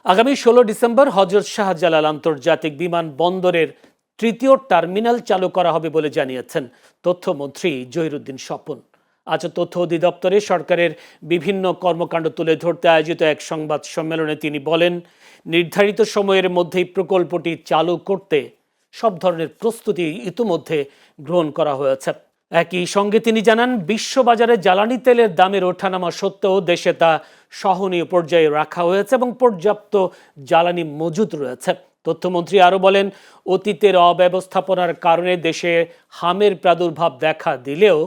আগামী ১৬ ডিসেম্বর হযরত শাহজালাল আন্তর্জাতিক বিমানবন্দরের তৃতীয় টার্মিনাল চালু করা হবে বলে জানিয়েছেন তথ্যমন্ত্রী জহিরুদ্দিন স্বপন। আজ তথ্য অধিদপ্তরে সরকারের বিভিন্ন কর্মকাণ্ড তুলে ধরতে আয়োজিত এক সংবাদ সম্মেলনে তিনি বলেন, নির্ধারিত সময়ের মধ্যেই প্রকল্পটি চালু করতে সব ধরনের প্রস্তুতি ইতিমধ্যে গ্রহণ করা হয়েছে। একই সঙ্গে তিনি জানান, বিশ্ববাজারে জ্বালানি তেলের দামের ওঠানামা সত্ত্বেও দেশে তা সহনীয় পর্যায়ে রাখা হয়েছে এবং পর্যাপ্ত জ্বালানি মজুত রয়েছে। তথ্যমন্ত্রী আরও বলেন, অতীতের অব্যবস্থাপনার কারণে দেশে হামের প্রাদুর্ভাব দেখা দিলেও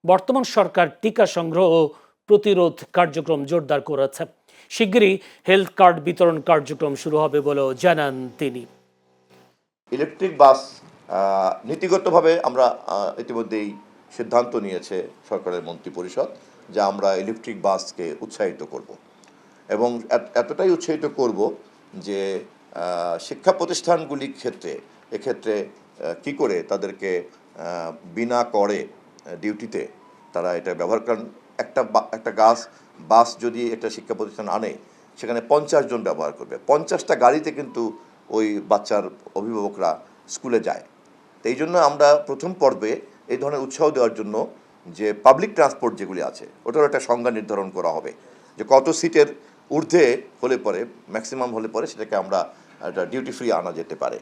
বর্তমান সরকার টিকা সংগ্রহ ও প্রতিরোধ কার্যক্রম জোরদার করেছে। শিগগিরই হেলথ কার্ড বিতরণ কার্যক্রম শুরু হবে বলেও জানান তিনি। ইলেকট্রিক বাস নীতিগতভাবে আমরা ইতিমধ্যেই সিদ্ধান্ত নিয়েছে সরকারের মন্ত্রিপরিষদ যে আমরা ইলেকট্রিক বাসকে উৎসাহিত করব এবং এতটাই উৎসাহিত করব যে শিক্ষা প্রতিষ্ঠানগুলির এক্ষেত্রে কি করে তাদেরকে বিনা করে ডিউটিতে তারা এটা ব্যবহার করেন। একটা বাস যদি একটা শিক্ষা প্রতিষ্ঠান আনে, সেখানে 50 জন ব্যবহার করবে, 50টা গাড়িতে কিন্তু ওই বাচ্চার অভিভাবকরা স্কুলে যায়। তো এই জন্য আমরা প্রথম পর্বে এই ধরনের উৎসাহ দেওয়ার জন্য যে পাবলিক ট্রান্সপোর্ট যেগুলি আছে ওটার একটা সংজ্ঞা নির্ধারণ করা হবে, যে কত সিটের ঊর্ধ্বে হলে পরে, ম্যাক্সিমাম হলে পরে সেটাকে আমরা একটা ডিউটি ফ্রি আনা যেতে পারে।